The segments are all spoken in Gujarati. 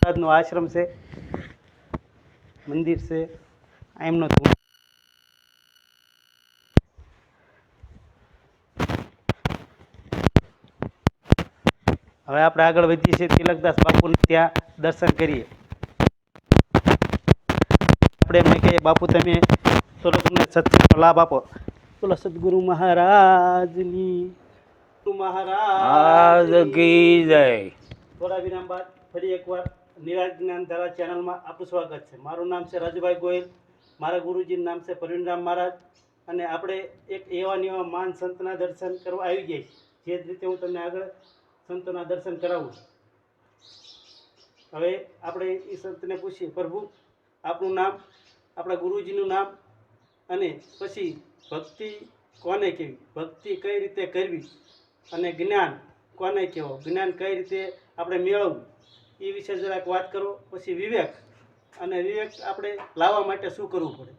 મહારાજનો આશ્રમ છે, મંદિર છે એમનો. હવે આપણે આગળ વધીએ છીએ તિલકદાસ બાપુને ત્યાં દર્શન કરીએ. આપણે એમને કહીએ બાપુ તમે થોડોક સત્સંગનો લાભ આપો. બોલો સદગુરુ મહારાજની મહારાજ કી જય. થોડા વિરામ બાદ ફરી એકવાર નિરાજ જ્ઞાન ધારા ચેનલમાં આપનું સ્વાગત છે. મારું નામ છે રાજુભાઈ ગોયલ, મારા ગુરુજીનું નામ છે પ્રવીણરામ મહારાજ, અને આપણે એક એવા ને એવા મહાન સંતના દર્શન કરવા આવી ગયા છીએ. જે જ રીતે હું તમને આગળ સંતોના દર્શન કરાવું. હવે આપણે એ સંતને પૂછીએ, પ્રભુ આપનું નામ, આપણા ગુરુજીનું નામ, અને પછી ભક્તિ કોને કહેવી, ભક્તિ કઈ રીતે કરવી, અને જ્ઞાન કોને કહેવો, જ્ઞાન કઈ રીતે આપણે મેળવવું, એ વિશે જરાક વાત કરો. પછી વિવેક, અને વિવેક આપણે લાવવા માટે શું કરવું પડે,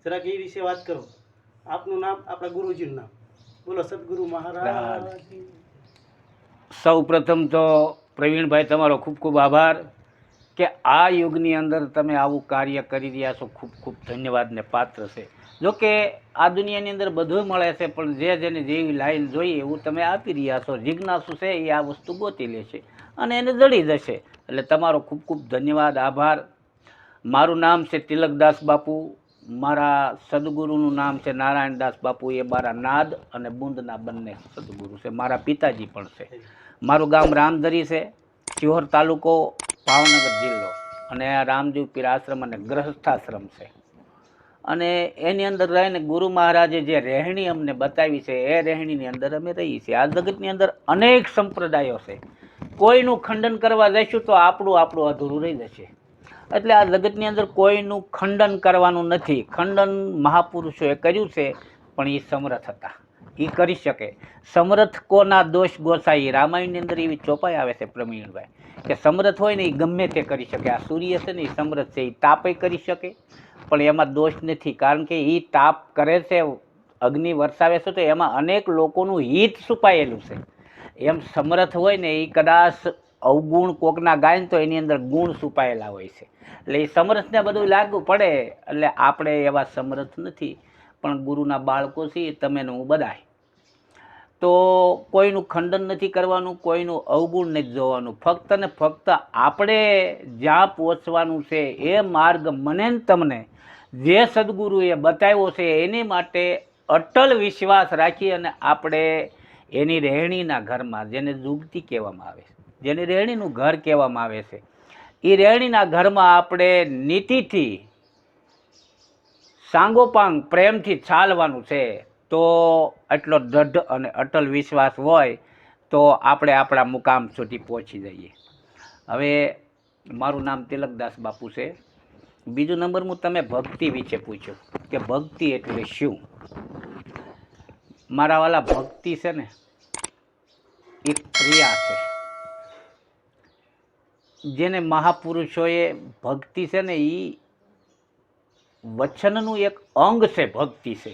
જરાક એ વિશે વાત કરો. આપનું નામ, આપણા ગુરુજીનું નામ. બોલો સદગુરુ મહારાજ. સૌ પ્રથમ તો પ્રવીણભાઈ તમારો ખૂબ ખૂબ આભાર કે આ યુગની અંદર તમે આવું કાર્ય કરી રહ્યા છો. ખૂબ ખૂબ ધન્યવાદને પાત્ર છે. જોકે આ દુનિયાની અંદર બધું મળે છે, પણ જે જેને જેવી લાઈન જોઈએ એવું તમે આપી રહ્યા છો. જિજ્ઞાસુ છે એ આ વસ્તુ ગોતી લેશે અને એને જડી જશે. એટલે તમારો ખૂબ ખૂબ ધન્યવાદ, આભાર. મારું નામ છે તિલકદાસ બાપુ. મારા સદગુરુનું નામ છે નારાયણદાસ બાપુ. એ મારા નાદ અને બુંદના બંને સદગુરુ છે. મારા પિતાજી પણ છે. મારું ગામ રામધરી છે, શિહોર તાલુકો, ભાવનગર જિલ્લો, અને આ રામદેવ પીર આશ્રમ અને ગ્રહસ્થાશ્રમ છે. અને એની અંદર રહીને ગુરુ મહારાજે જે રહેણી અમને બતાવી છે એ રહેણીની અંદર અમે રહીએ છીએ. આ જગતની અંદર અનેક સંપ્રદાયો છે. કોઈનું ખંડન કરવા જઈશું તો આપણું અધૂરું રહી જશે. એટલે આ જગતની અંદર કોઈનું ખંડન કરવાનું નથી. ખંડન મહાપુરુષોએ કર્યું છે, પણ એ સમર્થ હતા, એ કરી શકે. સમર્થ કોના દોષ ગોસાઈ, રામાયણની અંદર એવી ચોપાઈ આવે છે પ્રવીણભાઈ, કે સમર્થ હોય ને એ ગમે તે કરી શકે. આ સૂર્ય છે ને એ સમર્થ છે, એ તાપે કરી શકે, પણ એમાં દોષ નથી. કારણ કે એ તાપ કરે છે, અગ્નિ વરસાવે છે, તો એમાં અનેક લોકોનું હિત છુપાયેલું છે. એમ સમર્થ હોય ને એ કદાચ અવગુણ કોકના ગાય ને તો એની અંદર ગુણ છુપાયેલા હોય છે. એટલે એ સમર્થને બધું લાગુ પડે. એટલે આપણે એવા સમર્થ નથી, પણ ગુરુના બાળકો છીએ તમે ને હું બધાય. તો કોઈનું ખંડન નથી કરવાનું, કોઈનું અવગુણ નથી જોવાનું. ફક્ત ને ફક્ત આપણે જ્યાં પહોંચવાનું છે એ માર્ગ મને ને તમને જે સદગુરુએ બતાવ્યો છે એની માટે અટલ વિશ્વાસ રાખી અને આપણે એની રહેણીના ઘરમાં, જેને જુગતી કહેવામાં આવે છે, જેને રહેણીનું ઘર કહેવામાં આવે છે, એ રહેણીના ઘરમાં આપણે નીતિથી સાંગોપાંગ પ્રેમથી ચાલવાનું છે. તો એટલો દૃઢ અને અટલ વિશ્વાસ હોય તો આપણે આપણા મુકામ સુધી પહોંચી જઈએ. હવે મારું નામ તિલકદાસ બાપુ છે. બીજો નંબર હું તમે ભક્તિ વિશે પૂછ્યું કે ભક્તિ એટલે શું. મારા વાલા, ભક્તિ છે ને એક ક્રિયા છે. જેને મહાપુરુષોએ ભક્તિ છે ને એ વચનનું એક અંગ છે. ભક્તિ છે,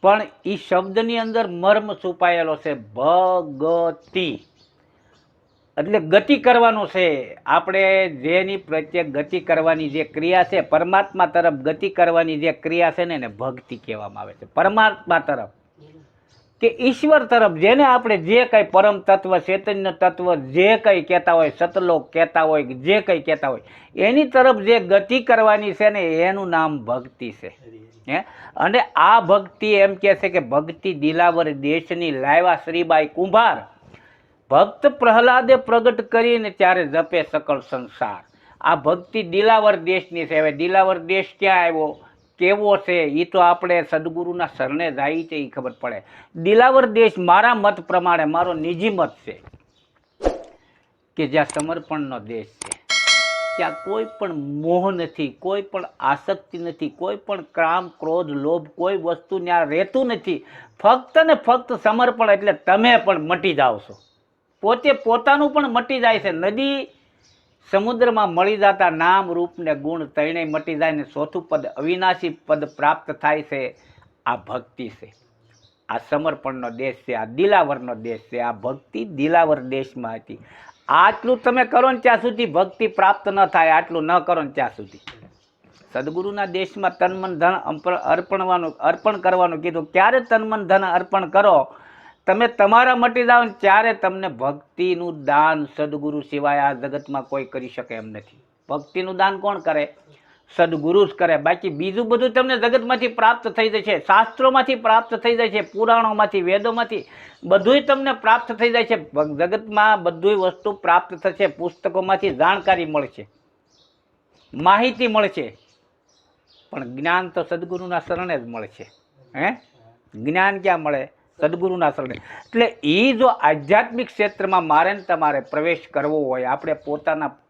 પણ એ શબ્દની અંદર મર્મ છુપાયેલો છે. ભગતિ એટલે ગતિ કરવાનો છે. આપણે જેની પ્રત્યે ગતિ કરવાની જે ક્રિયા છે, પરમાત્મા તરફ ગતિ કરવાની જે ક્રિયા છે ને એને ભક્તિ કહેવામાં આવે છે. પરમાત્મા તરફ કે ઈશ્વર તરફ, જેને આપણે જે કંઈ પરમ તત્વ, ચૈતન્ય તત્વ, જે કંઈ કહેતા હોય, સતલોક કહેતા હોય, જે કંઈ કહેતા હોય, એની તરફ જે ગતિ કરવાની છે ને એનું નામ ભક્તિ છે. અને આ ભક્તિ એમ કહે છે કે ભક્તિ દિલાવર દેશની લાવ્યા શ્રીબાઈ કુંભાર. ભક્ત પ્રહલાદે પ્રગટ કરીને ત્યારે જપે સકળ સંસાર. આ ભક્તિ દિલાવર દેશની છે. હવે દિલાવર દેશ ક્યાં આવ્યો, કેવો છે, એ તો આપણે સદગુરુના શરણે જાય છે એ ખબર પડે. દિલાવર દેશ મારા મત પ્રમાણે, મારો નિજી મત છે કે જ્યાં સમર્પણનો દેશ છે, ત્યાં કોઈ પણ મોહ નથી, કોઈ પણ આસક્તિ નથી, કોઈ પણ કામ, ક્રોધ, લોભ, કોઈ વસ્તુ ત્યાં રહેતું નથી. ફક્ત ને ફક્ત સમર્પણ. એટલે તમે પણ મટી જાઓ છો, પોતે પોતાનું પણ મટી જાય છે. નદી સમુદ્રમાં મળી જતા નામ, રૂપ ને ગુણ ત્રણેય મટી જાય ને ચોથું પદ અવિનાશી પદ પ્રાપ્ત થાય છે. આ ભક્તિ છે. આ સમર્પણનો દેશ છે, આ દિલાવરનો દેશ છે. આ ભક્તિ દિલાવર દેશમાં હતી. આટલું તમે કરો ને ત્યાં સુધી ભક્તિ પ્રાપ્ત ન થાય, આટલું ન કરો ને ત્યાં સુધી. સદગુરુના દેશમાં તન મન ધન અર્પણ કરવાનું કીધું. ક્યારે તન મન ધન અર્પણ કરો તમે તમારા મટી જાઓ ને ત્યારે તમને ભક્તિનું દાન સદગુરુ સિવાય આ જગતમાં કોઈ કરી શકે એમ નથી. ભક્તિનું દાન કોણ કરે? સદગુરુ જ કરે. બાકી બીજું બધું તમને જગતમાંથી પ્રાપ્ત થઈ જશે, શાસ્ત્રોમાંથી પ્રાપ્ત થઈ જાય છે, પુરાણોમાંથી, વેદોમાંથી બધુંય તમને પ્રાપ્ત થઈ જાય છે. જગતમાં બધુંય વસ્તુ પ્રાપ્ત થશે, પુસ્તકોમાંથી જાણકારી મળશે, માહિતી મળશે, પણ જ્ઞાન તો સદગુરુના શરણે જ મળશે. જ્ઞાન ક્યાં મળે? સદગુરુના શરણે. એટલે એ જો આધ્યાત્મિક ક્ષેત્રમાં મારે ને તમારે પ્રવેશ કરવો હોય, આપણે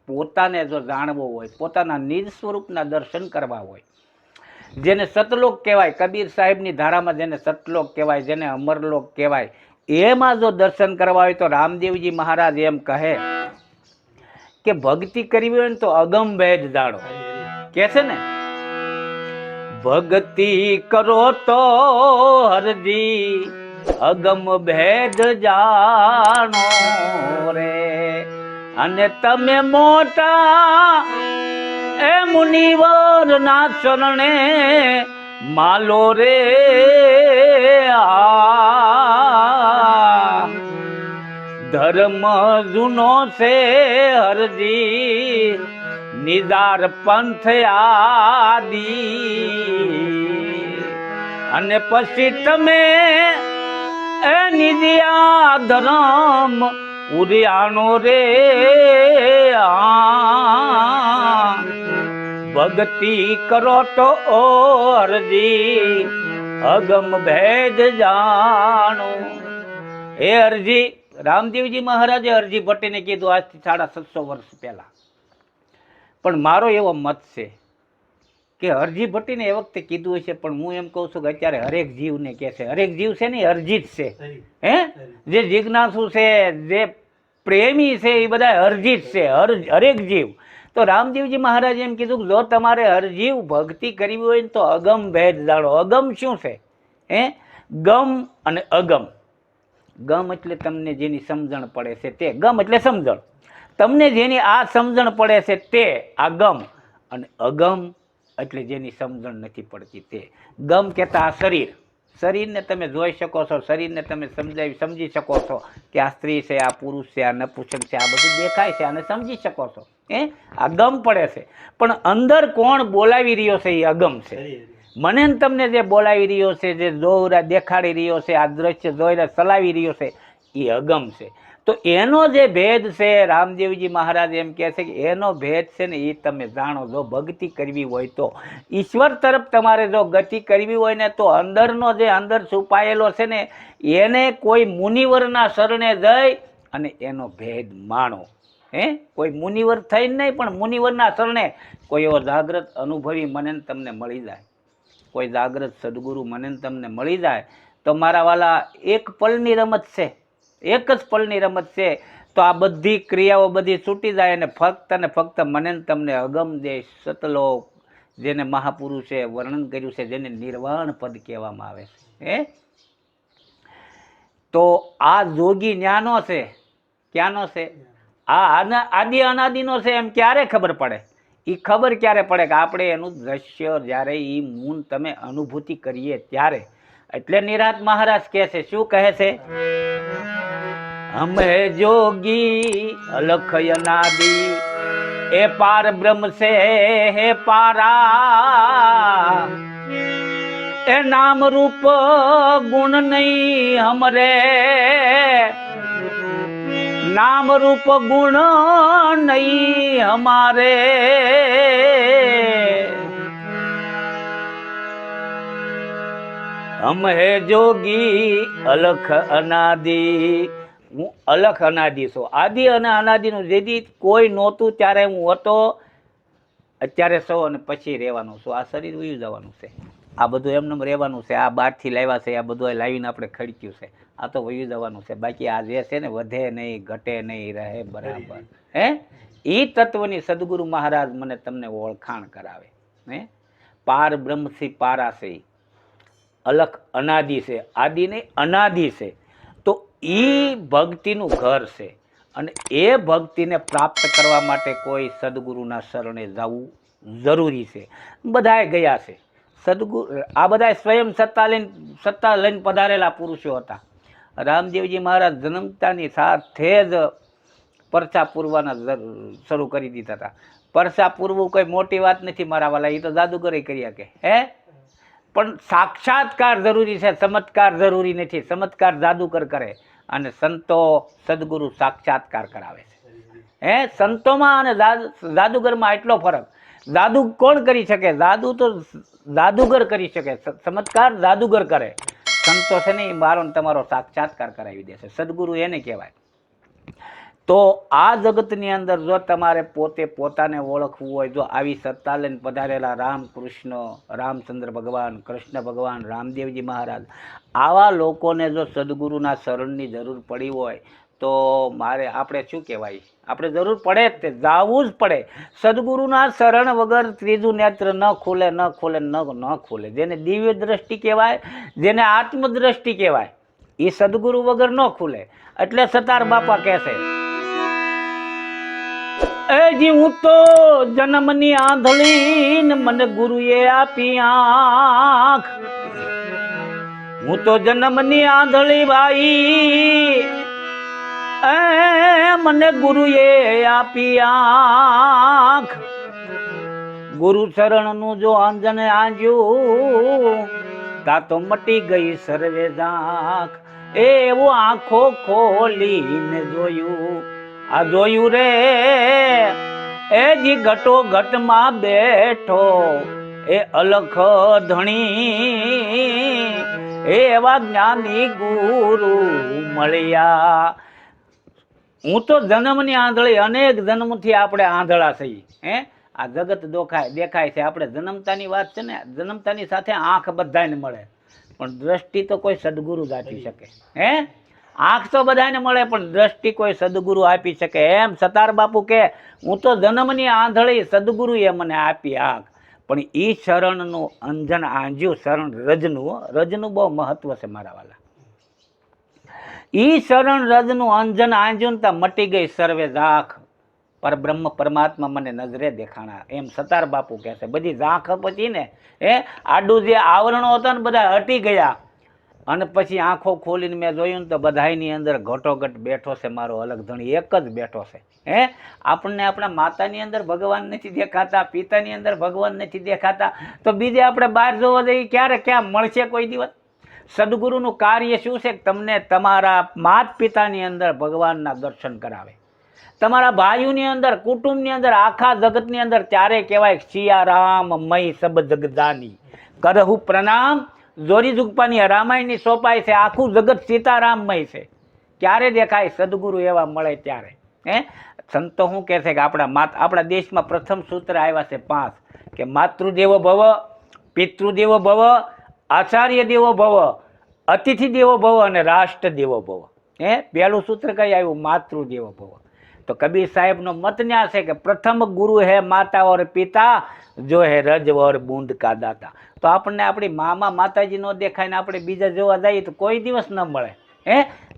પોતાને જો જાણવો હોય, પોતાના નિજ સ્વરૂપના દર્શન કરવા હોય, જેને સતલોક કહેવાય, કબીર સાહેબની ધારામાં જેને સતલોક કહેવાય, જેને અમરલોક કહેવાય, એમાં જો દર્શન કરવા હોય તો રામદેવજી મહારાજ એમ કહે કે ભક્તિ કરવી હોય ને તો અગમ ભેદ જાણો. કે છે ને, ભક્તિ કરો તો હરજી અગમ ભેદ જાણો રે, અને તમે મોટા એ મુનિવર ના ચરણે માલો રે ધર્મ જૂનો છે હરજી નિદાર પંથ આદિ, અને પછી તમે એ નિદિયા ધર્મ ઉરિયાણો રે ભક્તિ કરો તો અરજી અગમ ભેદ જાણો. એ અરજી રામદેવજી મહારાજે અરજી ભટ્ટીને કીધું આજથી 750 વર્ષ પહેલા. પણ મારો એવો મત છે કે અરજી ભટ્ટીને એ વખતે કીધું હશે, પણ હું એમ કહું છું કે અત્યારે હરેક જીવને કહે છે. હરેક જીવ છે ને અરજીત છે. જે જિજ્ઞાસુ છે, જે પ્રેમી છે, એ બધા અરજીત છે, હરેક જીવ. તો રામદેવજી મહારાજે એમ કીધું કે જો તમારે હરજીવ ભક્તિ કરવી હોય ને તો અગમ ભેદ જાણો. અગમ શું છે? ગમ અને અગમ. ગમ એટલે તમને જેની સમજણ પડે છે તે. ગમ એટલે સમજણ. તમને જેની આ સમજણ પડે છે તે આ ગમ, અને અગમ એટલે જેની સમજણ નથી પડતી તે. ગમ કહેતા આ શરીર. શરીરને તમે જોઈ શકો છો, શરીરને તમે સમજી શકો છો કે આ સ્ત્રી છે, આ પુરુષ છે, આ નપુંસક છે, આ બધું દેખાય છે, આને સમજી શકો છો. આ ગમ પડે છે. પણ અંદર કોણ બોલાવી રહ્યો છે એ અગમ છે. મને ને તમને જે બોલાવી રહ્યો છે, જે દોરા દેખાડી રહ્યો છે, આ દ્રશ્ય જોઈને ચલાવી રહ્યો છે, એ અગમ છે. તો એનો જે ભેદ છે, રામદેવજી મહારાજ એમ કહે છે કે એનો ભેદ છે ને એ તમે જાણો. જો ભક્તિ કરવી હોય તો, ઈશ્વર તરફ તમારે જો ગતિ કરવી હોય ને તો અંદરનો જે અંદર છુપાયેલો છે ને એને કોઈ મુનિવરના શરણે જઈ અને એનો ભેદ માણો. કોઈ મુનિવર થઈને નહીં, પણ મુનિવરના શરણે કોઈ એવો જાગ્રત અનુભવી મને તમને મળી જાય, કોઈ જાગ્રત સદગુરુ મને તમને મળી જાય તો મારા વાલા એક પલની રમત છે, એક જ પલની રમત છે. તો આ બધી ક્રિયાઓ બધી છૂટી જાય અને ફક્ત ને ફક્ત મને તમને અગમ દેશ સતલોક, જેને મહાપુરુષે વર્ણન કર્યું છે, જેને નિર્વાણ પદ કહેવામાં આવે છે. તો આ જોગી ન્યાનો છે. ક્યાંનો છે? આ આદિ અનાદિનો છે. એમ ક્યારે ખબર પડે? એ ખબર ક્યારે પડે કે આપણે એનું દ્રશ્ય જ્યારે એ મૂન તમે અનુભૂતિ કરીએ ત્યારે. એટલે નિરાત મહારાજ કહે છે, શું કહે છે? હમે જોગી અલખ અનાદિ એ પાર બ્રહ્મ છે હે પારા, એ નામ રૂપ ગુણ નહીં હમરે, नाम रूप गुण नहीं हमारे, हम है जोगी अलख अनादि. હું અલખ અનાદિ છું. આદિ અને અનાદિનું જેથી કોઈ નહોતું ત્યારે હું હતો, અત્યારે સૌ અને પછી રહેવાનું છું. આ શરીર વયું જવાનું છે, આ બધું એમને રહેવાનું છે. આ બહારથી લાવ્યા છે, આ બધું લાવીને આપણે ખડક્યું છે, આ તો વયું જવાનું છે. બાકી આ જે છે ને વધે નહીં, ઘટે નહીં, રહે બરાબર. એ તત્વની સદગુરુ મહારાજ મને તમને ઓળખાણ કરાવે. પાર બ્રહ્મથી પારા છે, અલખ અનાદિ છે, આદિ નહીં અનાદિ છે. તો એ ભક્તિનું ઘર છે. અને એ ભક્તિને પ્રાપ્ત કરવા માટે કોઈ સદગુરુના શરણે જવું જરૂરી છે. બધાએ ગયા છે સદગુરુ, આ બધા સ્વયં સત્તા લઈને પધારેલા પુરુષો હતા. રામદેવજી મહારાજ જન્મતાની સાથે જ પરચા પૂરવાના શરૂ કરી દીધા હતા. પરચા પૂરવું કોઈ મોટી વાત નથી મારા વાલા, એ તો જાદુગરે કરી શકે. પણ સાક્ષાત્કાર જરૂરી છે, ચમત્કાર જરૂરી નથી. ચમત્કાર જાદુગર કરે અને સંતો સદગુરુ સાક્ષાત્કાર કરાવે છે. સંતોમાં અને જાદુગરમાં એટલો ફરક. જાદુ કોણ કરી શકે? જાદુ તો જાદુગર કરી શકે, ચમત્કાર જાદુગર કરે. સંતો છે ને એ મારો ને તમારો સાક્ષાત્કાર કરાવી દેશે. સદગુરુ એને કહેવાય. તો આ જગતની અંદર જો તમારે પોતે પોતાને ઓળખવું હોય, જો આવી સત્તા લઈને પધારેલા રામકૃષ્ણ, રામચંદ્ર ભગવાન, કૃષ્ણ ભગવાન, રામદેવજી મહારાજ, આવા લોકોને જો સદગુરુના શરણની જરૂર પડી હોય તો આપણે શું કહેવાય, આપણે જરૂર પડે જ તે જાવું જ પડે. સદગુરુના શરણ વગર ત્રીજું નેત્ર ન ખુલે, ન ખુલે, ન ખુલે. જેને દિવ્ય દ્રષ્ટિ કહેવાય, જેને આત્મદ્રષ્ટિ કહેવાય, એ સદગુરુ વગર ન ખુલે. એટલે સતાર બાપા કહેશે, જી હું તો જન્મની આંધળી ને મને ગુરુએ આપી આંખ. હું તો જન્મની આંધળી ભાઈ, મને ગુરુએ આપી આંખ. ગુરુ શરણનું જો આંજન આંજ્યું તા તો મટી ગઈ સર્વે ઝાંખ. એવું આંખો ખોલીને જોયું, આ જોયું રે એ જી ઘટો ઘટમાં બેઠો એ અલખ ધણી, એવા જ્ઞાની ગુરુ મળ્યા. હું તો જન્મની આંધળી, અનેક જન્મથી આપણે આંધળા છીએ. આ જગત દેખાય છે, આપણે જન્મતાની વાત છે ને, જન્મતાની સાથે આંખ બધાને મળે, પણ દ્રષ્ટિ તો કોઈ સદગુરુ જ આપી શકે. આંખ તો બધાને મળે પણ દ્રષ્ટિ કોઈ સદગુરુ આપી શકે. એમ સતાર બાપુ કે હું તો જન્મની આંધળી, સદગુરુએ મને આપી આંખ. પણ ઈ શરણનું અંજન આંજ્યું, શરણ રજનું બહુ મહત્વ છે મારા વાલા. ઈ શરણ રજનું અંજન આંજ્યું ત્યાં મટી ગઈ સર્વે ઝાંખ. પરબ્રહ્મ પરમાત્મા મને નજરે દેખાણા, એમ સતાર બાપુ કહે છે. બધી ઝાંખ પછી ને આડું જે આવરણો હતા ને બધા હટી ગયા. અને પછી આંખો ખોલીને મેં જોયું ને તો બધાની અંદર ઘટોઘટ બેઠો છે મારો અલગ ધણી, એક જ બેઠો છે. આપણને આપણા માતાની અંદર ભગવાન નથી દેખાતા, પિતાની અંદર ભગવાન નથી દેખાતા, તો બીજે આપણે બહાર જોવા જઈએ ક્યાં મળશે કોઈ દિવસ? સદગુરુનું કાર્ય શું છે? તમને તમારા માતા પિતાની અંદર ભગવાનના દર્શન કરાવે, તમારા ભાઈઓની અંદર, કુટુંબની અંદર, આખા જગતની અંદર. ત્યારે કહેવાય સિયારામ મય સબ જગદાની કરહુ પ્રણામ. જોરી જુગપાની રામાયણની સોપાય છે, આખું જગત સીતારામમય છે. ક્યારે દેખાય? સદગુરુ એવા મળે ત્યારે. સંતો શું કહે છે કે આપણા દેશમાં પ્રથમ સૂત્ર આવ્યા છે 5 કે માતૃદેવો ભવ, પિતૃદેવો ભવ, આચાર્ય દેવો ભવ, અતિથિ દેવો ભવ અને રાષ્ટ્ર દેવો ભવ. પહેલું સૂત્ર કઈ આવ્યું? માતૃદેવો ભવ. તો કબીર સાહેબનો મત ન્યા છે કે પ્રથમ ગુરુ હે માતા ઓર પિતા, જો હે રજ ઓર બૂંદ કા દાતા. તો આપણને આપણી માતાજી નો દેખાય ને આપણે બીજા જોવા જઈએ તો કોઈ દિવસ ન મળે.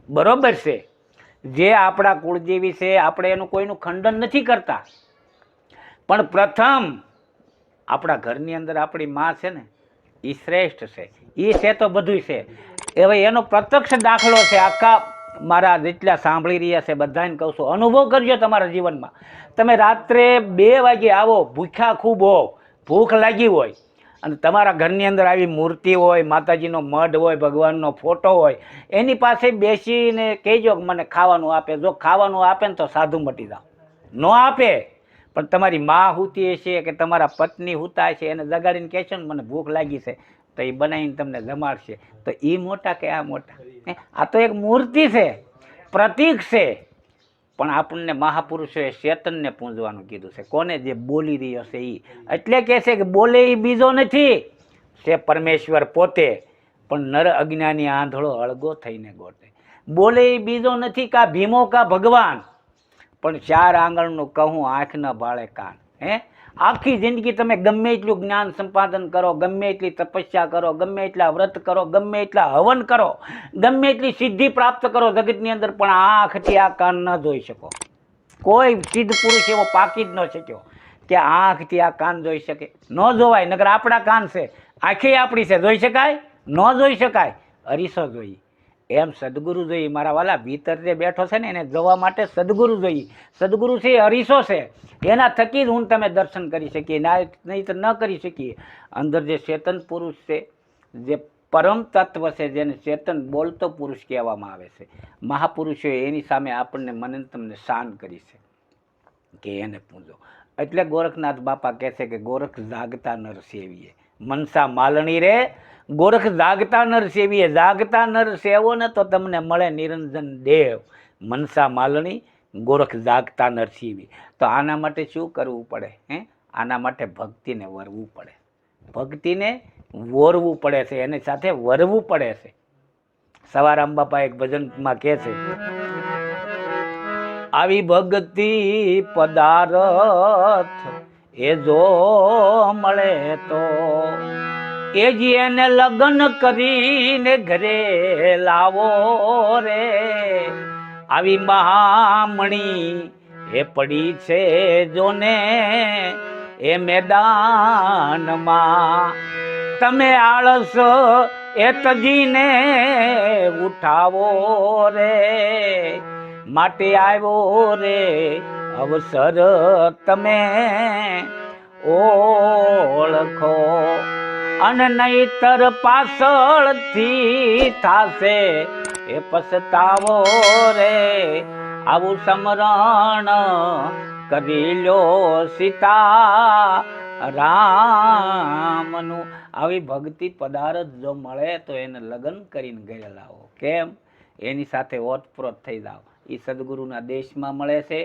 બરોબર છે, જે આપણા કુળદેવી છે આપણે એનું કોઈનું ખંડન નથી કરતા, પણ પ્રથમ આપણા ઘરની અંદર આપણી માં છે ને એ શ્રેષ્ઠ છે. એ છે તો બધું છે. હવે એનો પ્રત્યક્ષ દાખલો છે. આખા મારા જેટલા સાંભળી રહ્યા છે બધાને કહું છું, અનુભવ કરજો તમારા જીવનમાં. તમે રાત્રે 2 વાગે આવો, ભૂખ્યા ખૂબ હો, ભૂખ લાગી હોય, અને તમારા ઘરની અંદર આવી મૂર્તિ હોય, માતાજીનો મઢ હોય, ભગવાનનો ફોટો હોય, એની પાસે બેસીને કહેજો કે મને ખાવાનું આપે. જો ખાવાનું આપે ને તો સાધુ મટી જાઓ. ન આપે પણ તમારી માં સૂતી હશે કે તમારા પત્ની સૂતા હશે, એને જગાડીને કહેશો ને મને ભૂખ લાગી છે, તો એ બનાવીને તમને જમાડશે. તો એ મોટા કે આ મોટા? આ તો એક મૂર્તિ છે, પ્રતીક છે. પણ આપણને મહાપુરુષોએ ચેતનને પૂંજવાનું કીધું છે. કોને? જે બોલી રહ્યો છે એ. એટલે કહે છે કે બોલે એ બીજો નથી, છે પરમેશ્વર પોતે, પણ નર અજ્ઞાની આંધળો અળગો થઈને ગોતે. બોલે એ બીજો નથી કા ભીમો કા ભગવાન, પણ 4 આંગળનું કહું આંખ ન ભાળે કાન. આખી જિંદગી તમે ગમે એટલું જ્ઞાન સંપાદન કરો, ગમે એટલી તપસ્યા કરો, ગમે એટલા વ્રત કરો, ગમે એટલા હવન કરો, ગમે એટલી સિદ્ધિ પ્રાપ્ત કરો જગતની અંદર, પણ આંખથી આ કાન ન જોઈ શકો. કોઈ સિદ્ધ પુરુષ એવો પાકી જ ન શક્યો કે આંખથી આ કાન જોઈ શકે. ન જોવાય, નગર આપણા કાન છે, આંખે આપણી છે, જોઈ શકાય? ન જોઈ શકાય. અરીસો જોઈએ. એમ સદગુરુ જોઈએ. મારા વાલા, ભીતર જે બેઠો છે ને એને જોવા માટે સદગુરુ જોઈએ. સદગુરુ છે એ અરીસો છે, એના થકી જ હું તમે દર્શન કરી શકીએ, નહીં તો ન કરી શકીએ. અંદર જે ચેતન પુરુષ છે, જે પરમ તત્વ છે, જેને ચેતન બોલતો પુરુષ કહેવામાં આવે છે, મહાપુરુષોએ એની સામે આપણને મને તમને શાન કરી છે કે એને પૂજો. એટલે ગોરખનાથ બાપા કહે છે કે ગોરખ જાગતા નર સેવીએ, મનસા માલણી રે ગોરખ જાગતા નર સેવીએ. જાગતા નર સેવો ને તો તમને મળે નિરંજન દેવ. મનસા માલણી ગોરખ જાગતા નર સેવી. તો આના માટે શું કરવું પડે? આના માટે ભક્તિને વરવું પડે, ભક્તિને વોરવું પડે છે, એની સાથે વરવું પડે છે. સવારામ બાપા એક ભજનમાં કહે છે, આવી ભક્તિ પદાર્થ એ જો મળે તો એ જ એને લગ્ન કરીને ઘરે લાવો રે. આવી મહામણી એ પડી છે જોને એ મેદાનમાં, તમે આળસ એ તજીને ઉઠાવો રે. માટે આવ્યો રે અવસર તમે ઓળખો, અને નહીતર પાછળથી થાશે એ પછતાવો રે. આવું સમરણ કરી લો સીતા રામનું. આવી ભક્તિ પદાર્થ જો મળે તો એને લગ્ન કરીને ઘરે લાવો. કેમ? એની સાથે ઓતપ્રોત થઈ જાઓ. એ સદગુરુના દેશમાં મળે છે,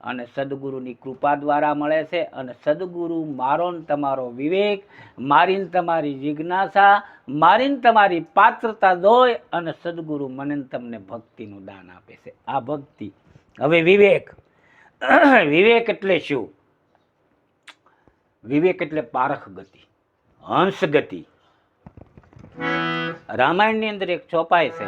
અને સદગુરુની કૃપા દ્વારા મળે છે. અને સદગુરુ મારો ને તમારો વિવેક, મારીને તમારી જિજ્ઞાસા, મારીને તમારી પાત્રતા જોઈ અને સદગુરુ મને તમને ભક્તિનું દાન આપે છે. આ ભક્તિ. હવે વિવેક. વિવેક એટલે શું? વિવેક એટલે પારખ ગતિ, હંસ ગતિ. રામાયણની અંદર એક ચોપાઈ છે,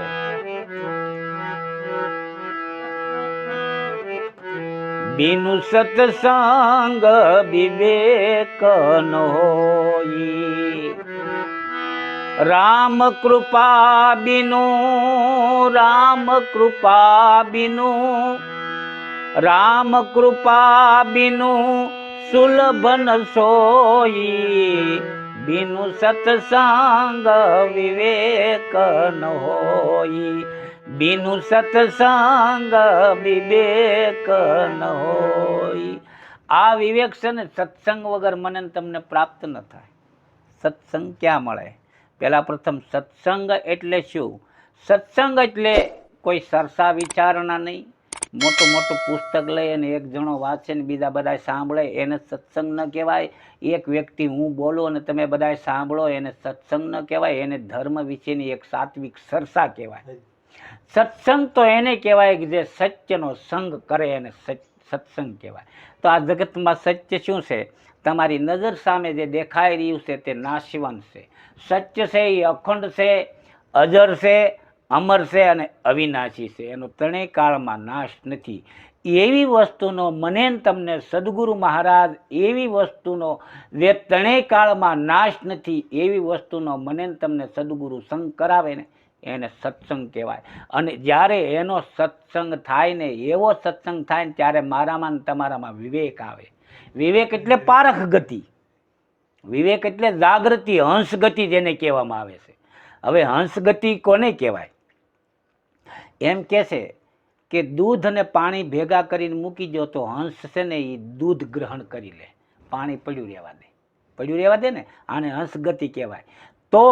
બીનુ સત્સંગ વિવેક ન હોઈ, રામ કૃપા બીનુ, રામ કૃપા બીનુ, રામ કૃપા બીનુ સુલભ ન સોઈ, બીનુ સત્સંગ વિવેક ન હોઈ, બીનુ સત્સંગ વિવેક ન હોય. આ વિવેક છે ને સત્સંગ વગર મને તમને પ્રાપ્ત ન થાય. સત્સંગ ક્યાં મળે? પહેલા પ્રથમ સત્સંગ એટલે શું? સત્સંગ એટલે કોઈ સરસા વિચારણા નહીં. મોટું મોટું પુસ્તક લઈ અને એક જણો વાંચે ને બીજા બધા સાંભળે, એને સત્સંગ ન કહેવાય. એક વ્યક્તિ હું બોલું અને તમે બધા સાંભળો, એને સત્સંગ ન કહેવાય. એને ધર્મ વિશેની એક સાત્વિક સરસા કહેવાય. સત્સંગ તો એને કહેવાય કે જે સત્યનો સંગ કરે, એને સત્સંગ કહેવાય. તો આ જગતમાં સત્ય શું છે? તમારી નજર સામે જે દેખાઈ રહ્યું છે તે નાશવંત છે. સત્ય છે એ અખંડ છે, અજર છે, અમર છે અને અવિનાશી છે. એનો ત્રણેય કાળમાં નાશ નથી. એવી વસ્તુનો મને તમને સદગુરુ મહારાજ, એવી વસ્તુનો જે ત્રણેય કાળમાં નાશ નથી, એવી વસ્તુનો મને તમને સદગુરુ સંગ કરાવે ને એને સત્સંગ કહેવાય. અને જ્યારે એનો સત્સંગ થાય ને, એવો સત્સંગ થાય ને, ત્યારે મારામાં ને તમારામાં વિવેક આવે. વિવેક એટલે પારખ ગતિ, વિવેક એટલે જાગૃતિ, હંસ ગતિ જેને કહેવામાં આવે છે. હવે હંસ ગતિ કોને કહેવાય? એમ કહે છે કે દૂધ અને પાણી ભેગા કરીને મૂકી દો તો હંસ છે ને એ દૂધ ગ્રહણ કરી લે, પાણી પડ્યું રહેવા દે, પડ્યું રહેવા દે ને, આને હંસ ગતિ કહેવાય. તો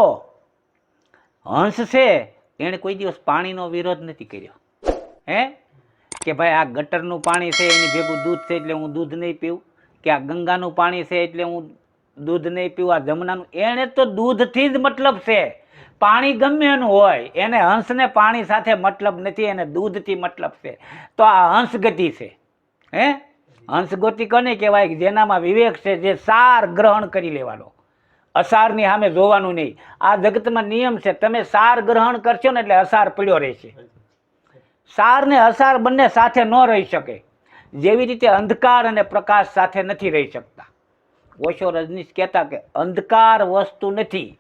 હંસ છે એણે કોઈ દિવસ પાણીનો વિરોધ નથી કર્યો. કે ભાઈ આ ગટરનું પાણી છે એની ભેગું દૂધ છે એટલે હું દૂધ નહીં પીવું, કે આ ગંગાનું પાણી છે એટલે હું દૂધ નહીં પીવું, આ જમનાનું. એણે તો દૂધથી જ મતલબ છે. પાણી ગમે એનું હોય, એને હંસને પાણી સાથે મતલબ નથી, એને દૂધથી મતલબ છે. તો આ હંસ ગતિ છે. હંસગોતી કોને કહેવાય? કે જેનામાં વિવેક છે, જે સાર ગ્રહણ કરી લેવાનો, અસારની સામે જોવાનું નહીં. આ જગતમાં નિયમ છે, તમે સાર ગ્રહણ કરશો ને એટલે અસાર પડ્યો રહેશે. સાર ને અસાર બંને સાથે ન રહી શકે. જેવી રીતે અંધકાર અને પ્રકાશ સાથે નથી રહી શકતા. ઓશો રજનીશ કહેતા કે અંધકાર વસ્તુ નથી,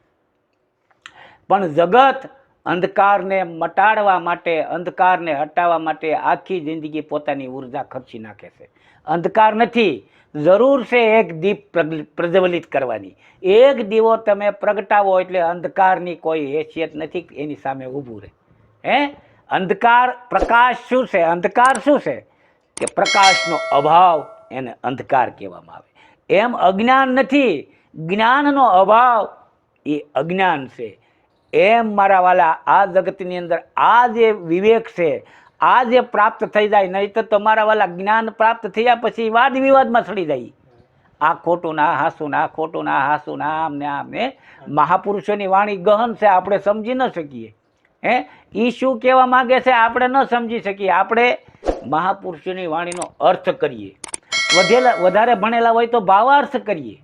પણ જગત અંધકારને મટાડવા માટે, અંધકારને હટાવવા માટે આખી જિંદગી પોતાની ઉર્જા ખર્ચી નાખે છે. અંધકાર નથી, જરૂર છે એક દીપ પ્રજ્વલિત કરવાની. એક દીવો તમે પ્રગટાવો એટલે અંધકારની કોઈ હેસિયત નથી એની સામે ઊભું રહે. અંધકાર, પ્રકાશ શું છે? અંધકાર શું છે? કે પ્રકાશનો અભાવ, એને અંધકાર કહેવામાં આવે. એમ અજ્ઞાન નથી, જ્ઞાનનો અભાવ એ અજ્ઞાન છે. એમ મારા વાલા, આ જગતની અંદર આ જે વિવેક છે, આ જે પ્રાપ્ત થઈ જાય, નહીં તો તમારા વાલા જ્ઞાન પ્રાપ્ત થયા પછી વાદ વિવાદમાં ચડી જાય. આ ખોટું ના હાસું, ના ખોટું ના હાસું, ના આમ ને આમ. મહાપુરુષોની વાણી ગહન છે, આપણે સમજી ન શકીએ. એ શું કહેવા માંગે છે આપણે ન સમજી શકીએ. આપણે મહાપુરુષોની વાણીનો અર્થ કરીએ, વધારે ભણેલા હોય તો ભાવાર્થ કરીએ,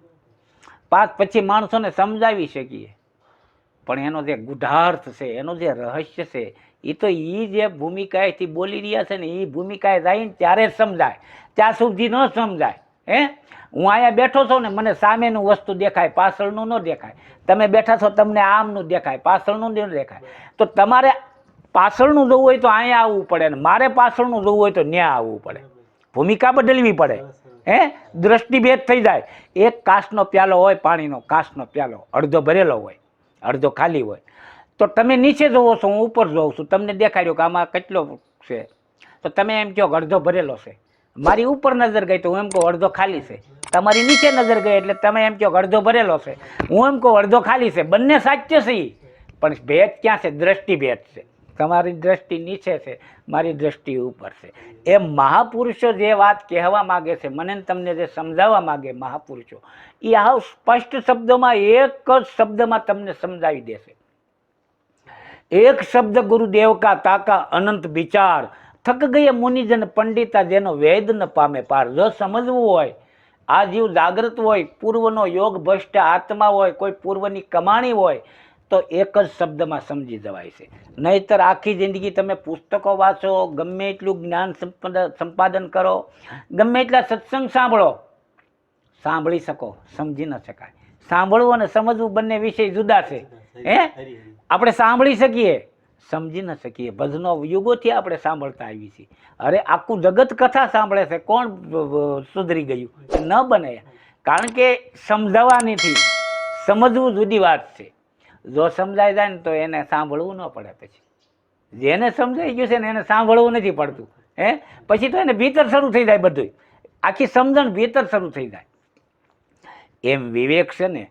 પછી માણસોને સમજાવી શકીએ. પણ એનો જે ગુઢાર્થ છે, એનો જે રહસ્ય છે, એ તો એ જે ભૂમિકાએથી બોલી રહ્યા છે ને, એ ભૂમિકાએ જઈને ત્યારે જ સમજાય, ત્યાં સુધી ન સમજાય. હું અહીંયા બેઠો છું ને, મને સામેનું વસ્તુ દેખાય, પાછળનું ન દેખાય. તમે બેઠા છો, તમને આમનું દેખાય, પાછળનું ન દેખાય. તો તમારે પાછળનું જોવું હોય તો અહીંયા આવવું પડે, ને મારે પાછળનું જોવું હોય તો ત્યાં આવવું પડે. ભૂમિકા બદલવી પડે. દ્રષ્ટિભેદ થઈ જાય. એક કાચનો પ્યાલો હોય, પાણીનો કાચનો પ્યાલો, અડધો ભરેલો હોય, અડધો ખાલી હોય. તો તમે નીચે જોવો છો, હું ઉપર જોઉં છું, તમને દેખાડ્યો કે આમાં કેટલો છે, તો તમે એમ કહો અડધો ભરેલો છે. મારી ઉપર નજર ગઈ તો હું એમ કહું અડધો ખાલી છે. તમારી નીચે નજર ગઈ એટલે તમે એમ કહો અડધો ભરેલો છે, હું એમ કહું અડધો ખાલી છે. બંને સાચે છે, પણ ભેદ ક્યાં છે? દ્રષ્ટિભેદ છે. તમારી દ્રષ્ટિ નીચે છે, મારી દ્રષ્ટિ ઉપર છે. એમ મહાપુરુષો જે વાત કહેવા માગે છે, મને તમને જે સમજાવવા માગે મહાપુરુષો, એ આવ સ્પષ્ટ શબ્દોમાં, એક જ શબ્દમાં તમને સમજાવી દેશે. એક શબ્દ ગુરુદેવ કા તાકા અનંત વિચાર, થક ગયે મુનિજન પંડિતા જેનો વેદ ન પામે પાર. જો સમજવું હોય, આ જીવ જાગૃત હોય, પૂર્વનો યોગ ભ્રષ્ટ આત્મા હોય, કોઈ પૂર્વની કમાણી હોય, તો એક જ શબ્દમાં સમજી જવાય છે. નહીતર આખી જિંદગી તમે પુસ્તકો વાંચો, ગમે એટલું જ્ઞાન સંપાદન કરો, ગમે એટલા સત્સંગ સાંભળી શકો, સમજી ન શકાય. સાંભળવું અને સમજવું બંને વિષય જુદા છે. આપણે સાંભળી શકીએ, સમજી ન શકીએ. ભજનો યુગોથી આપણે સાંભળતા આવીએ છીએ. અરે આખું જગત કથા સાંભળે છે, કોણ સુધરી ગયું? ન બને. કારણ કે સમજાવવાનીથી સમજવું જુદી વાત છે. જો સમજાઈ જાય ને તો એને સાંભળવું ન પડે. પછી જેને સમજાઈ ગયું છે ને એને સાંભળવું નથી પડતું. પછી તો એને ભીતર શરૂ થઈ જાય, બધું આખી સમજણ ભીતર શરૂ થઈ જાય. એમ વિવેક છે ને,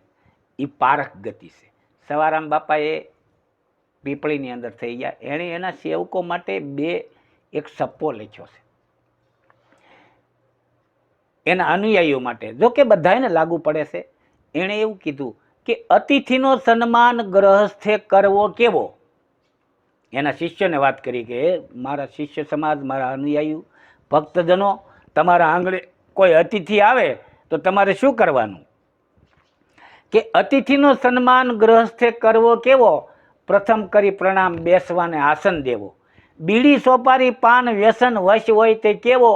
એ પારખ ગતિ છે. સવારામ બાપાએ પીપળીની અંદર થઈ ગયા, એણે એના સેવકો માટે એક સપ્પો લખ્યો છે, એના અનુયાયીઓ માટે. જો કે બધાને લાગુ પડે છે. એણે એવું કીધું કે અતિથિનો સન્માન ગ્રહસ્થે કરવો કેવો. એના શિષ્યને વાત કરી કે મારા શિષ્ય સમાજ, મારા અનુયાયીઓ, ભક્તજનો, તમારા આંગણે કોઈ અતિથિ આવે તો તમારે શું કરવાનું? કે અતિથિનો સન્માન ગ્રહસ્થે કરવો કેવો. પ્રથમ કરી પ્રણામ, બેસવાને આસન દેવો. બીડી સોપારી પાન વ્યસન વશ હોય તે કેવો.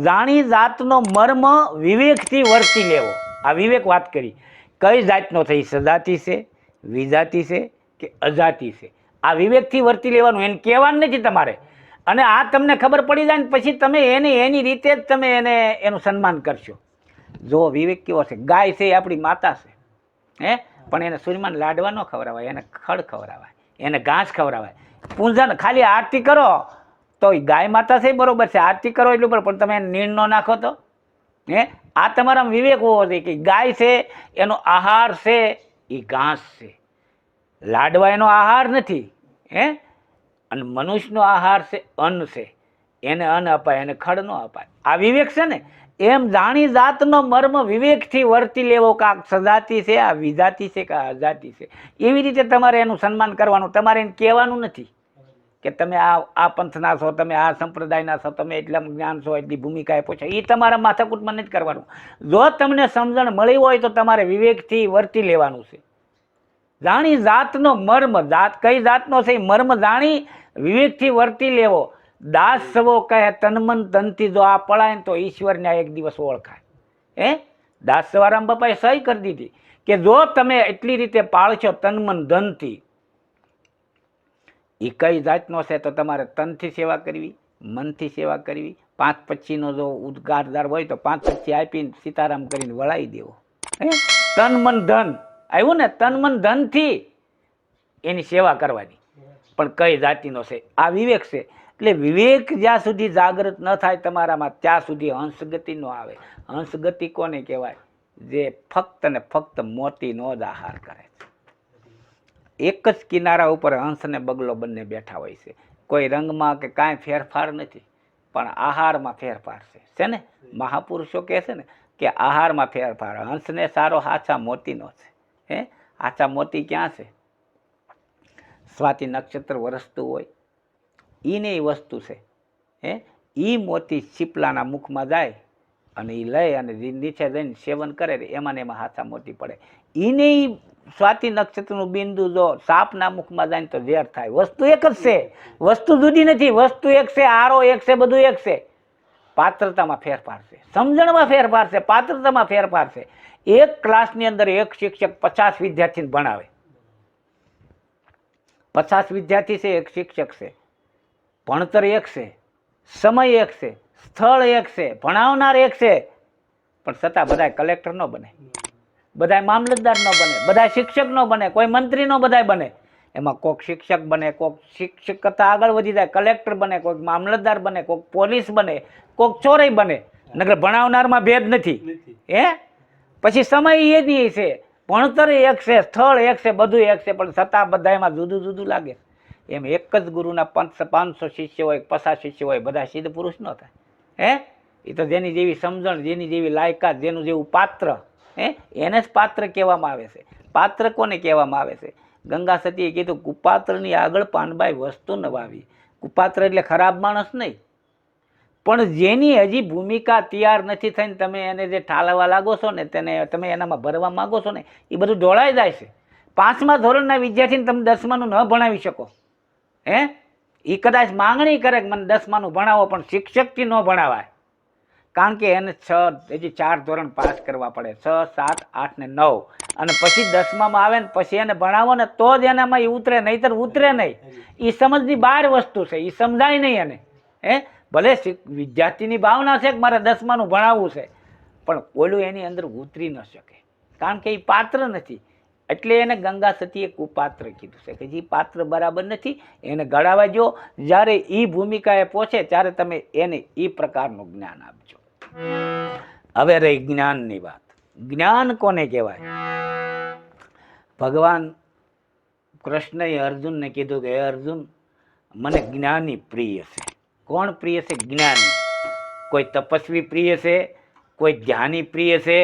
જાણી જાતનો મર્મ વિવેકથી વર્તી લેવો. આ વિવેક વાત કરી. કઈ જાતનો થઈ? સજાતિ છે, વિજાતિ છે કે અજાતિ છે? આ વિવેકથી વર્તી લેવાનું. એને કહેવાનું નથી તમારે. અને આ તમને ખબર પડી જાય ને પછી તમે એની રીતે જ તમે એનું સન્માન કરશો. જો વિવેક કેવો છે. ગાય છે એ આપણી માતા છે, પણ એને સૂર્યમાન લાડવા ન ખવડાવાય, એને ખડ ખવડાવાય, એને ઘાસ ખવડાવાય. પૂંજન ખાલી આરતી કરો તો ગાય માતા છે બરોબર છે, આરતી કરો એટલું બરાબર, પણ તમે એને નીણ ન નાખો તો આ તમારા વિવેક હોવો જોઈએ કે ગાય છે એનો આહાર છે એ ઘાસ છે, લાડવા એનો આહાર નથી. અને મનુષ્યનો આહાર છે અન્ન છે, એને અન્ન અપાય, એને ખડ ન અપાય. આ વિવેક છે ને. એમ જાણી જાતનો મર્મ વિવેકથી વર્તી લેવો કે આ સજાતિ છે, આ વિજાતિ છે કે આ અજાતિ છે. એવી રીતે તમારે એનું સન્માન કરવાનું, તમારે એને કહેવાનું નથી. કે તમે આ પંથના છો, તમે આ સંપ્રદાયના છો, તમે એટલા જ્ઞાન છો, એટલી ભૂમિકા આપો છો, એ તમારા માથાકૂટમાં નથી કરવાનું. જો તમને સમજણ મળી હોય તો તમારે વિવેકથી વર્તી લેવાનું છે. જાણી જાતનો મર્મ, જાત કઈ જાતનો છે એ મર્મ જાણી વિવેકથી વર્તી લેવો. દાસ સવો કહે તનમન ધનથી જો આ પળાય ને તો ઈશ્વરને એક દિવસ ઓળખાય. દાસ સવારામ બાપાએ સહી કરી દીધી કે જો તમે એટલી રીતે પાળશો તનમન ધનથી, એ કઈ જાતનો છે તો તમારે તનથી સેવા કરવી, મનથી સેવા કરવી. 5 પછીનો જો ઉદ્ગારદાર હોય તો 5 પછી આપીને સીતારામ કરીને વળાવી દેવો. તન મન ધન આવ્યું ને, તન મન ધનથી એની સેવા કરવાની. પણ કઈ જાતિનો છે આ વિવેક છે. એટલે વિવેક જ્યાં સુધી જાગૃત ન થાય તમારામાં ત્યાં સુધી હંસગતિ ન આવે. હંસગતિ કોને કહેવાય? જે ફક્ત ને ફક્ત મોતીનો જ આહાર કરે છે. એક જ કિનારા ઉપર હંસ અને બગલો બંને બેઠા હોય છે. કોઈ રંગમાં કે કાંઈ ફેરફાર નથી, પણ આહારમાં ફેરફાર છે ને. મહાપુરુષો કહે છે ને કે આહારમાં ફેરફાર. હંસને સારો હાચા મોતીનો છે. હાચા મોતી ક્યાં છે? સ્વાતિ નક્ષત્ર વરસતું હોય એને એ વસ્તુ છે. એ મોતી શીપલાના મુખમાં જાય અને એ લઈ અને નીચે જઈને સેવન કરે, એમાં ને એમાં હાચા મોતી પડે. એને સ્વાતિ નક્ષત્રનું બિંદુ જો સાપના મુખમાં જાય તો ઝેર થાય. વસ્તુ એક જ છે, વસ્તુ જુદી નથી. વસ્તુ એક છે, આરો એક છે, બધું એક છે. પાત્રતામાં ફેરફાર છે, સમજણમાં ફેરફાર છે, પાત્રતામાં ફેરફાર છે. એક ક્લાસની અંદર એક શિક્ષક 50 વિદ્યાર્થીને ભણાવે. 50 વિદ્યાર્થી છે, એક શિક્ષક છે. ભણતર એક છે, સમય એક છે, સ્થળ એક છે, ભણાવનાર એક છે, પણ છતાં બધાય કલેક્ટર ન બને, બધાય મામલતદાર ન બને, બધાય શિક્ષક ન બને, કોઈ મંત્રી ન બધાય બને. એમાં કોઈક શિક્ષક બને, કોઈક શિક્ષક કરતાં આગળ વધી જાય કલેક્ટર બને, કોઈક મામલતદાર બને, કોઈક પોલીસ બને, કોઈક ચોરય બને. નકર ભણાવનારમાં ભેદ નથી. પછી સમય એ જ છે, ભણતર એક છે, સ્થળ એક છે, બધું એક છે, પણ છતાં બધામાં જુદું જુદું લાગે. એમ એક જ ગુરુના 500 શિષ્ય હોય, 50 શિષ્ય હોય, બધા સિદ્ધ પુરુષ ન થાય. એ તો જેની જેવી સમજણ, જેની જેવી લાયકાત, જેનું જેવું પાત્ર, એને જ પાત્ર કહેવામાં આવે છે. પાત્ર કોને કહેવામાં આવે છે? ગંગા સતીએ કીધું કુપાત્રની આગળ પાનબાઈ વસ્તુ ન વાવી. કુપાત્ર એટલે ખરાબ માણસ નહીં, પણ જેની હજી ભૂમિકા તૈયાર નથી થઈને તમે એને જે ઠાલવા લાગો છો ને, તેને તમે એનામાં ભરવા માગો છો ને, એ બધું ઢોળાઈ જાય છે. 5મા ધોરણના વિદ્યાર્થીને તમે 10માનું ન ભણાવી શકો. એ કદાચ માંગણી કરે કે મને 10માનું ભણાવો, પણ શિક્ષકથી ન ભણાવાય. કારણ કે એને 4 ધોરણ પાસ કરવા પડે, 6, 7, 8 ને 9, અને પછી 10મામાં આવે ને પછી એને ભણાવો ને તો જ એનામાં એ ઉતરે, નહીતર ઉતરે નહીં. એ સમજની બહાર વસ્તુ છે, એ સમજાય નહીં એને. ભલે વિદ્યાર્થીની ભાવના છે કે મારે 10માનું ભણાવવું છે, પણ ઓલું એની અંદર ઉતરી ન શકે, કારણ કે એ પાત્ર નથી. એટલે એને ગંગા સતીએ કુપાત્ર કીધું છે કે જે પાત્ર બરાબર નથી એને ગળાવા જો. જ્યારે એ ભૂમિકાએ પહોંચે ત્યારે તમે એને એ પ્રકારનું જ્ઞાન આપજો. હવે રહી જ્ઞાનની વાત. જ્ઞાન કોને કહેવાય? ભગવાન કૃષ્ણએ અર્જુનને કીધું કે હે અર્જુન, મને જ્ઞાની પ્રિય છે. કોણ પ્રિય છે? જ્ઞાની. કોઈ તપસ્વી પ્રિય છે, કોઈ ધ્યાની પ્રિય છે,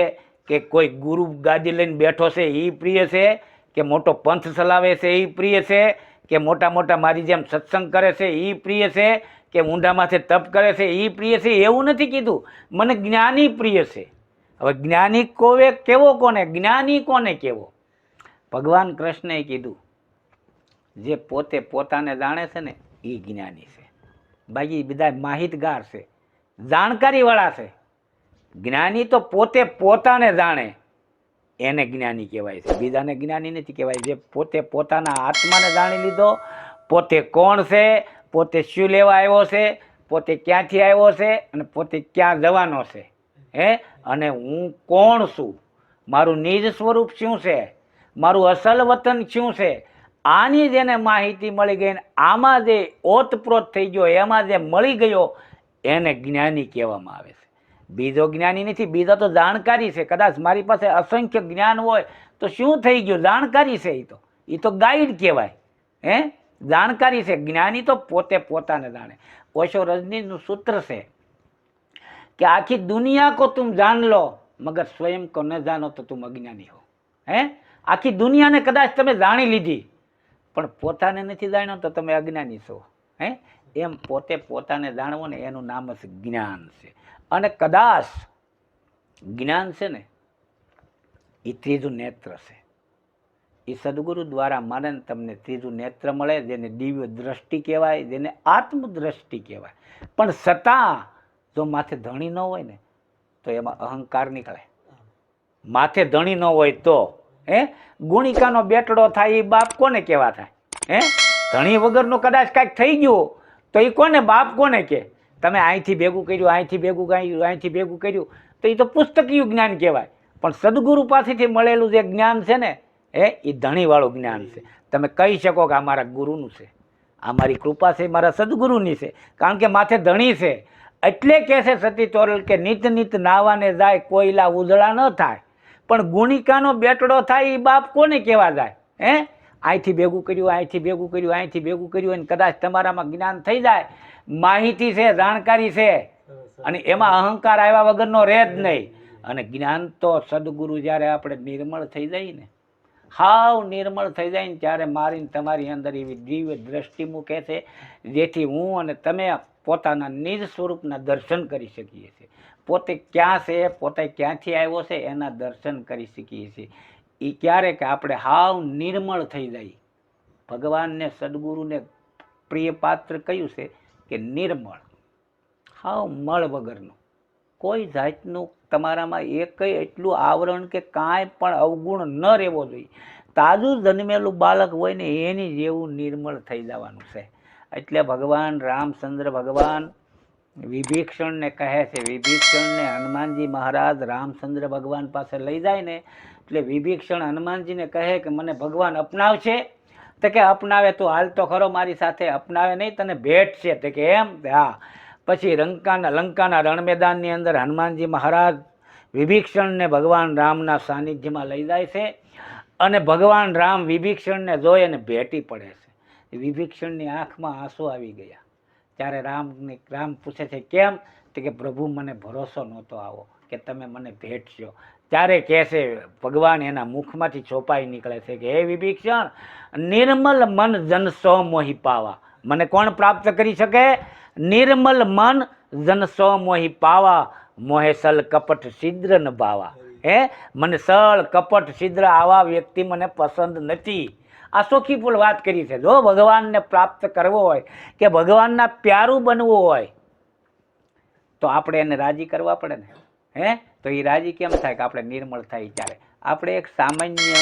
કે કોઈ ગુરુ ગાદી લઈને બેઠો છે એ પ્રિય છે, કે મોટો પંથ ચલાવે છે એ પ્રિય છે, કે મોટા મોટા મારી જેમ સત્સંગ કરે છે એ પ્રિય છે, કે ઊંડામાંથી તપ કરે છે એ પ્રિય છે? એવું નથી કીધું. મને જ્ઞાની પ્રિય છે. હવે જ્ઞાની કોવે કેવો કોને? જ્ઞાની કોને કેવો? ભગવાન કૃષ્ણએ કીધું જે પોતે પોતાને જાણે છે ને એ જ્ઞાની છે. બાકી બધા માહિતગાર છે, જાણકારીવાળા છે. જ્ઞાની તો પોતે પોતાને જાણે એને જ્ઞાની કહેવાય છે, બીજાને જ્ઞાની નથી કહેવાય. જે પોતે પોતાના આત્માને જાણી લીધો, પોતે કોણ છે, પોતે શું લેવા આવ્યો છે, પોતે ક્યાંથી આવ્યો છે અને પોતે ક્યાં જવાનો છે, અને હું કોણ છું, મારું નિજ સ્વરૂપ શું છે, મારું અસલ વતન શું છે, આની જેને માહિતી મળી ગઈ, આમાં જે ઓતપ્રોત થઈ ગયો, એમાં જે મળી ગયો, એને જ્ઞાની કહેવામાં આવે છે. બીજો જ્ઞાની નથી. બીજો તો જાણકારી છે. કદાચ મારી પાસે અસંખ્ય જ્ઞાન હોય તો શું થઈ ગયું? જાણકારી છે. એ તો ગાઈડ કહેવાય. જાણકારી છે. જ્ઞાની તો પોતે પોતાને જાણે. ઓશો રજનીનું સૂત્ર છે કે આખી દુનિયા કો તુમ જાન લો મગર સ્વયં કો ન જાનો તો તુમ અજ્ઞાની હો. આખી દુનિયાને કદાચ તમે જાણી લીધી પણ પોતાને નથી જાણ્યો તો તમે અજ્ઞાની છો. હે એમ પોતે પોતાને જાણવો ને એનું નામ જ જ્ઞાન છે. અને કદાચ જ્ઞાન છે ને એ ત્રીજું નેત્ર છે. એ સદગુરુ દ્વારા મને ને તમને ત્રીજું નેત્ર મળે, જેને દિવ્ય દ્રષ્ટિ કહેવાય, જેને આત્મદ્રષ્ટિ કહેવાય. પણ છતાં જો માથે ધણી ન હોય ને તો એમાં અહંકાર નીકળે. માથે ધણી ન હોય તો ગુણિકાનો બેટડો થાય એ બાપ કોને કેવા થાય? ધણી વગરનું કદાચ કાંઈક થઈ ગયું તો એ કોને બાપ કોને કે? તમે અહીંથી ભેગું કર્યું, અહીંથી ભેગું કર્યું, અહીંથી ભેગું કર્યું, તો એ તો પુસ્તકીય જ્ઞાન કહેવાય. પણ સદગુરુ પાસેથી મળેલું જે જ્ઞાન છે ને એ ધણીવાળું જ્ઞાન છે. તમે કહી શકો કે આ મારા ગુરુનું છે, આ મારી કૃપા છે, મારા સદગુરુની છે, કારણ કે માથે ધણી છે. એટલે કહે છે સતી તોરલ કે નિત નિત નાવાને જાય કોયલા ઉજળા ન થાય, પણ ગુણિકાનો બેટડો થાય એ બાપ કોને કહેવા જાય? અહીંથી ભેગું કર્યું, અહીંથી ભેગું કર્યું, અહીંથી ભેગું કર્યું, અને કદાચ તમારામાં જ્ઞાન થઈ જાય, માહિતી છે, જાણકારી છે, અને એમાં અહંકાર આવ્યા વગરનો રહે જ નહીં. અને જ્ઞાન તો સદગુરુ જ્યારે આપણે નિર્મળ થઈ જાય ને, હાવ નિર્મળ થઈ જાય ને, ત્યારે મારીને તમારી અંદર એવી દિવ્ય દ્રષ્ટિ મૂકે છે, જેથી હું અને તમે પોતાના નિજ સ્વરૂપના દર્શન કરી શકીએ છીએ. પોતે ક્યાં છે, પોતે ક્યાંથી આવ્યો છે એના દર્શન કરી શકીએ છીએ. એ ક્યારે કે આપણે હાવ નિર્મળ થઈ જાય. ભગવાનને સદગુરુને પ્રિય પાત્ર કયું છે કે નિર્મળ, હાવ મળ વગરનું, કોઈ જાતનું તમારામાં એકય એટલું આવરણ કે કાંઈ પણ અવગુણ ન રહેવો જોઈએ. તાજું જન્મેલું બાળક હોય ને એની જેવું નિર્મળ થઈ જવાનું છે. એટલે ભગવાન રામચંદ્ર ભગવાન વિભીષણને કહે છે, વિભીષણને હનુમાનજી મહારાજ રામચંદ્ર ભગવાન પાસે લઈ જાય ને, એટલે વિભીષણ હનુમાનજીને કહે કે મને ભગવાન અપનાવશે? તો કે અપનાવે, તો હાલ તો ખરો મારી સાથે. અપનાવે નહીં, તને ભેટ છે. તો કે એમ? હા. પછી લંકાના રણમેદાનની અંદર હનુમાનજી મહારાજ વિભીષણને ભગવાન રામના સાનિધ્યમાં લઈ જાય છે, અને ભગવાન રામ વિભીષણને જોઈ અને ભેટી પડે છે. વિભીષણની આંખમાં આંસુ આવી ગયા. ત્યારે રામ પૂછે છે કેમ? તો કે પ્રભુ મને ભરોસો નહોતો આવો કે તમે મને ભેટશો. ત્યારે કહે છે ભગવાન એના મુખમાંથી ચોપાઈ નીકળે છે કે હે વિભીષણ, નિર્મલ મન જન સો મોહી પાવા. મને કોણ પ્રાપ્ત કરી શકે? નિર્મલ મન જન સો મોહી પાવા, મોહે સલ કપટ સિદ્ર ન ભાવા. મને સળ કપટ સિદ્ર આવા વ્યક્તિ મને પસંદ નથી. આ સોખીપૂલ વાત કરી છે. જો ભગવાનને પ્રાપ્ત કરવો હોય કે ભગવાનના પ્યારું બનવું હોય તો આપણે એને રાજી કરવા પડે ને. તો એ રાજી કેમ થાય? કે આપણે નિર્મળ થાય. ત્યારે આપણે એક સામાન્ય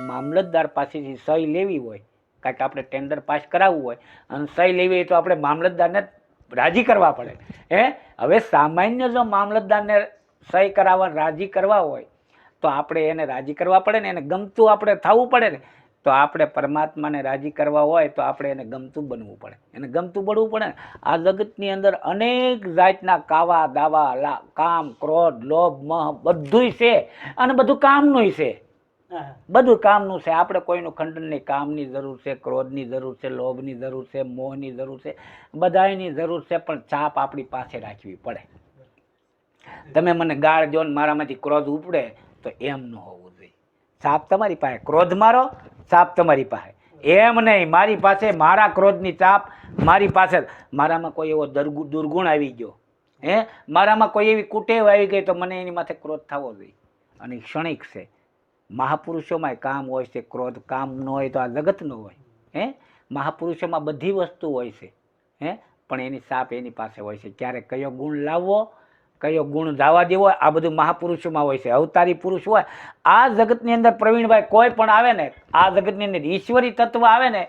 મામલતદાર પાસેથી સહી લેવી હોય, કારણ કે આપણે ટેન્ડર પાસ કરાવવું હોય અને સહી લેવી હોય તો આપણે મામલતદારને રાજી કરવા પડે. હવે સામાન્ય જો મામલતદારને સહી કરાવવા રાજી કરવા હોય તો આપણે એને રાજી કરવા પડે ને, એને ગમતું આપણે થવું પડે ને. તો આપણે પરમાત્માને રાજી કરવા હોય તો આપણે એને ગમતું બનવું પડે, એને ગમતું બનવું પડે ને. આ જગતની અંદર અનેક જાતના કાવા દાવા, કામ, ક્રોધ, લોભ, મોહ બધુંય છે, અને બધું કામનું છે. બધું કામનું છે. આપણે કોઈનું ખંડન નહીં. કામની જરૂર છે, ક્રોધની જરૂર છે, લોભની જરૂર છે, મોહની જરૂર છે, બધાની જરૂર છે, પણ ચાપ આપણી પાસે રાખવી પડે. તમે મને ગાળ જો ને મારામાંથી ક્રોધ ઉપડે તો એમ ન હોવું જોઈએ. ચાપ તમારી પાસે, ક્રોધ મારો, ચાપ તમારી પાસે. એમ નહીં, મારી પાસે મારા ક્રોધની ચાપ મારી પાસે. મારામાં કોઈ એવો દુર્ગુણ આવી ગયો, મારામાં કોઈ એવી કુટેવ આવી ગઈ તો મને એની માથે ક્રોધ થવો જોઈએ. અને ક્ષણિક છે. મહાપુરુષોમાં કામ હોય છે, ક્રોધ. કામ ન હોય તો આ જગત ન હોય. મહાપુરુષોમાં બધી વસ્તુ હોય છે, પણ એની સાપ એની પાસે હોય છે. ક્યારે કયો ગુણ લાવવો, કયો ગુણ જવા દેવો, આ બધું મહાપુરુષોમાં હોય છે. અવતારી પુરુષ હોય. આ જગતની અંદર પ્રવીણભાઈ કોઈ પણ આવે ને, આ જગતની અંદર ઈશ્વરી તત્વ આવે ને,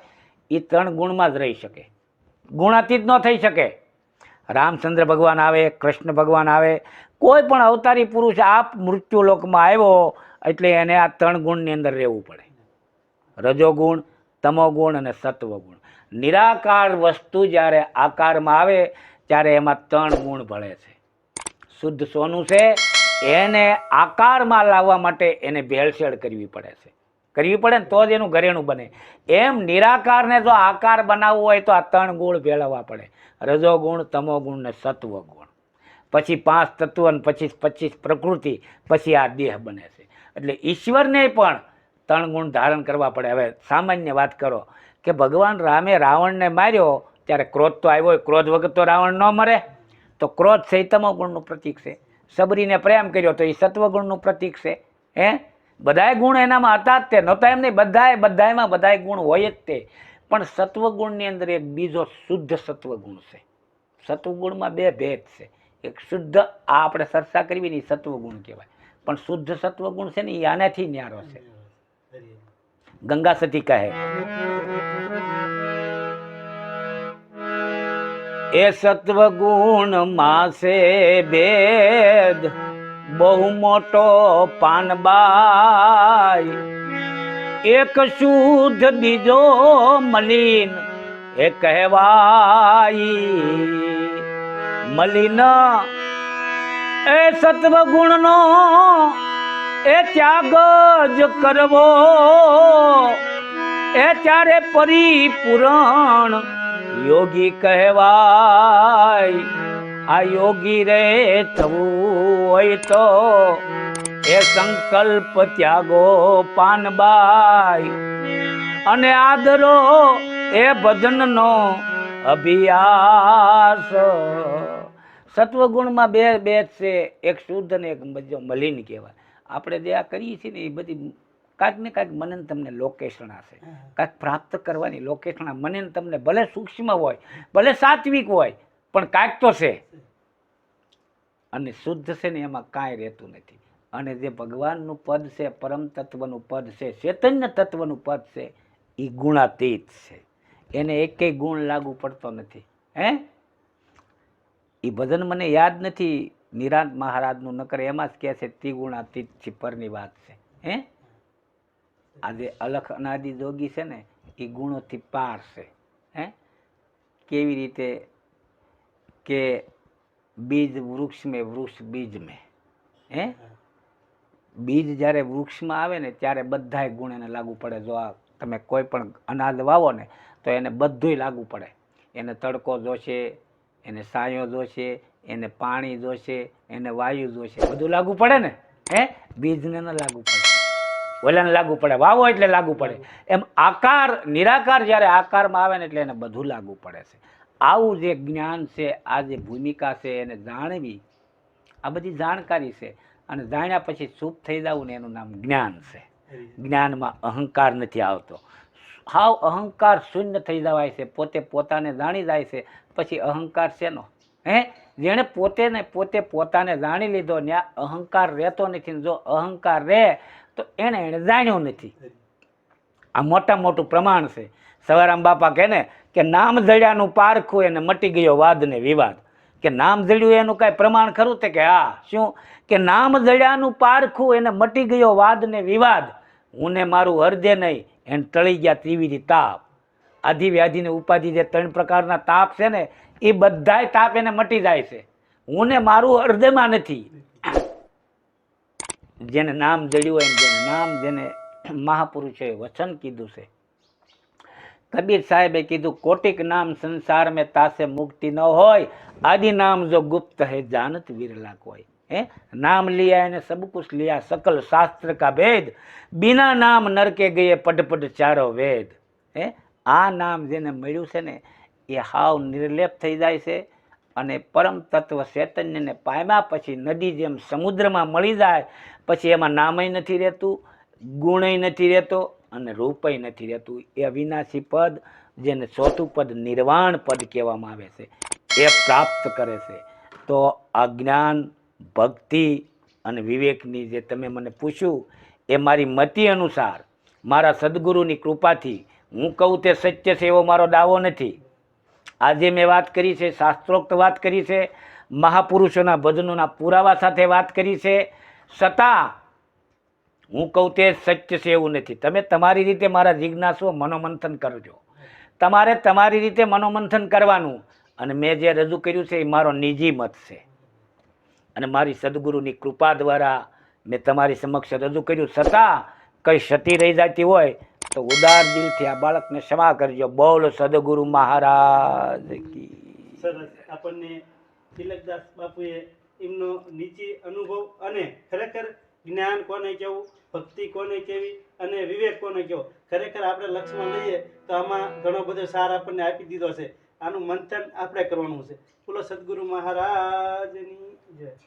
એ 3 ગુણમાં જ રહી શકે, ગુણાતીત ન થઈ શકે. રામચંદ્ર ભગવાન આવે, કૃષ્ણ ભગવાન આવે, કોઈ પણ અવતારી પુરુષ આ મૃત્યુ લોકમાં આવ્યો એટલે એને આ 3 ગુણની અંદર રહેવું પડે. રજોગુણ, તમોગુણ અને સત્વગુણ. નિરાકાર વસ્તુ જ્યારે આકારમાં આવે ત્યારે એમાં 3 ગુણ ભળે છે. શુદ્ધ સોનું છે, એને આકારમાં લાવવા માટે એને ભેળસેળ કરવી પડે છે. કરવી પડે ને તો જ એનું ઘરેણું બને. એમ નિરાકારને જો આકાર બનાવવું હોય તો આ 3 ગુણ ભેળવવા પડે. રજોગુણ, તમોગુણ ને સત્વગુણ. પછી 5 તત્વ, પછી 25 પ્રકૃતિ, પછી આ દેહ બને છે. એટલે ઈશ્વરને પણ 3 ગુણ ધારણ કરવા પડે. હવે સામાન્ય વાત કરો કે ભગવાન રામે રાવણને માર્યો ત્યારે ક્રોધ તો આવ્યો હોય, ક્રોધ વગર તો રાવણ ન મરે. તો ક્રોધ છે એ તમોગુણનું પ્રતીક છે. સબરીને પ્રેમ કર્યો તો એ સત્વગુણનું પ્રતીક છે. બધાય ગુણ એનામાં હતા જ તે, નહોતા એમ નહીં, બધાયમાં બધાય ગુણ હોય જ તે. પણ સત્વગુણની અંદર એક બીજો શુદ્ધ સત્વગુણ છે. સત્વગુણમાં બે ભેદ છે. એક શુદ્ધ, આ આપણે ચર્ચા કરવી ને એ સત્વગુણ કહેવાય, પણ શુદ્ધ સત્વગુણ છે ને એ આનાથી ન્યારો છે. ગંગા સતી કહે એ સત્વગુણ માસે ભેદ બહુ મોટો પાનબાઈ, એક શુદ્ધ બીજો મલિન એ કહેવાય. મલિન એ સત્વગુણનો એ ત્યાગ જ કરવો, એ ત્યારે પરિપૂર્ણ યોગી કહેવાય. આ યોગી રે થવું હોય તો એ સંકલ્પ ત્યાગો પાનબાઈ, અને આદરો એ ભજનનો અભ્યાસ. સત્વગુણમાં બે છે, એક શુદ્ધ અને એક મલિન કહેવાય. આપણે જે આ કરીએ છીએ ને એ બધી કાંઈક ને કાંઈક મને તમને લોકેશણા છે, કાંઈક પ્રાપ્ત કરવાની લોકેશણા મને તમને ભલે સૂક્ષ્મ હોય, ભલે સાત્વિક હોય, પણ કાંઈક તો છે. અને શુદ્ધ છે ને એમાં કાંઈ રહેતું નથી. અને જે ભગવાનનું પદ છે, પરમ તત્વનું પદ છે, ચૈતન્ય તત્વનું પદ છે, એ ગુણાતીત છે. એને એકેય ગુણ લાગુ પડતો નથી. એ ભજન મને યાદ નથી નિરાંત મહારાજનું, નકર એમાં જ કહે છે ત્રિગુણાતીત છે પરની વાત છે. આજે અલખ અનાદિ જોગી છે ને એ ગુણોથી પાર છે. કેવી રીતે કે બીજ વૃક્ષ મેં, વૃક્ષ બીજ મેં. બીજ જ્યારે વૃક્ષમાં આવે ને ત્યારે બધાય ગુણ એને લાગુ પડે. જો આ તમે કોઈ પણ અનાજ વાવો ને તો એને બધુંય લાગુ પડે. એને તડકો જોશે, એને સાયો જોશે, એને પાણી જોશે, એને વાયુ જોશે, બધું લાગુ પડે ને. બીજને ન લાગુ પડે, ઓલાને લાગુ પડે. વાવો એટલે લાગુ પડે. એમ આકાર નિરાકાર જ્યારે આકારમાં આવે ને એટલે એને બધું લાગુ પડે છે. આવું જે જ્ઞાન છે, આ જે ભૂમિકા છે, એને જાણવી, આ બધી જાણકારી છે. અને જાણ્યા પછી ચૂપ થઈ જવું ને એનું નામ જ્ઞાન છે. જ્ઞાનમાં અહંકાર નથી આવતો. હાવ અહંકાર શૂન્ય થઈ જવાય છે. પોતે પોતાને જાણી જાય છે, પછી અહંકાર શેનો? જેણે પોતે પોતાને જાણી લીધો ત્યાં અહંકાર રહેતો નથી. જો અહંકાર રહે તો એને જાણ્યું નથી. આ મોટું પ્રમાણ છે. સવારામ બાપા કહે ને કે નામ જડ્યાનું પારખું એને મટી ગયો વાદ ને વિવાદ. કે નામ જડ્યું એનું કાંઈ પ્રમાણ ખરું? તે કે હા. શું? કે નામ જડ્યાનું પારખું એને મટી ગયો વાદ ને વિવાદ. હું ને મારું હૃદય નહીં, એને ટળી ગયા ત્રિવિધ તાપ. આધિ વ્યાધિ ને ઉપાધિ જે 3 પ્રકારના તાપ છે ને એ બધાય તાપ એને મટી જાય છે. હું ને મારું હૃદયમાં નથી. જેને નામ જડ્યું હોય, જેને નામ, જેને મહાપુરુષોએ વચન કીધું છે. કબીર સાહેબે કીધું કોટિક નામ સંસાર મેં તાસે મુક્તિ ન હોય, આદિ નામ જો ગુપ્ત હૈ જાનત વિરલા કોઈ. नाम लिया है सब कुछ लिया, सकल शास्त्र का भेद, बिना नाम नरके गए पढ़ पढ़ चारो वेद. આ નામ જેને મળ્યું છે ને એ હાવ નિર્લેપ થઈ જાય છે. અને પરમ તત્વ ચૈતન્યને પામ્યા પછી નદી જેમ સમુદ્રમાં મળી જાય પછી એમાં નામય નથી રહેતું, ગુણય નથી રહેતો અને રૂપય નથી રહેતું. એ અવિનાશી પદ, જેને ચોથું પદ નિર્વાણ પદ કહેવામાં આવે છે, એ પ્રાપ્ત કરે છે. તો આ જ્ઞાન, ભક્તિ અને વિવેકની જે તમે મને પૂછ્યું એ મારી મતિ અનુસાર, મારા સદગુરુની કૃપાથી હું કહું તે સત્ય છે એવો મારો દાવો નથી. આજે મેં વાત કરી છે, શાસ્ત્રોક્ત વાત કરી છે, મહાપુરુષોના ભજનોના પુરાવા સાથે વાત કરી છે, છતાં હું કહું તે સત્ય છે એવું નથી. તમે તમારી રીતે મારા જિજ્ઞાસુઓ મનોમંથન કરજો. તમારે તમારી રીતે મનોમંથન કરવાનું. અને મેં જે રજૂ કર્યું છે એ મારો નિજી મત છે અને મારી સદગુરુની કૃપા દ્વારા મેં તમારી સમક્ષ રજૂ કર્યું. છતાં કંઈ ક્ષતિ રહી જતી હોય તો ઉદાર દિલથી આ બાળકને ક્ષમા કરજો. બોલ સદગુરુ મહારાજ કી. સરસ. આપણને તિલકદાસ બાપુએ એમનો નીચી અનુભવ અને ખરેખર જ્ઞાન કોને કહેવું, ભક્તિ કોને કહેવી અને વિવેક કોને કહેવો, ખરેખર આપણે લક્ષ્યમાં લઈએ તો આમાં ઘણો બધો સાર આપણને આપી દીધો છે. આનું મંથન આપણે કરવાનું છે. બોલો સદગુરુ મહારાજની જય.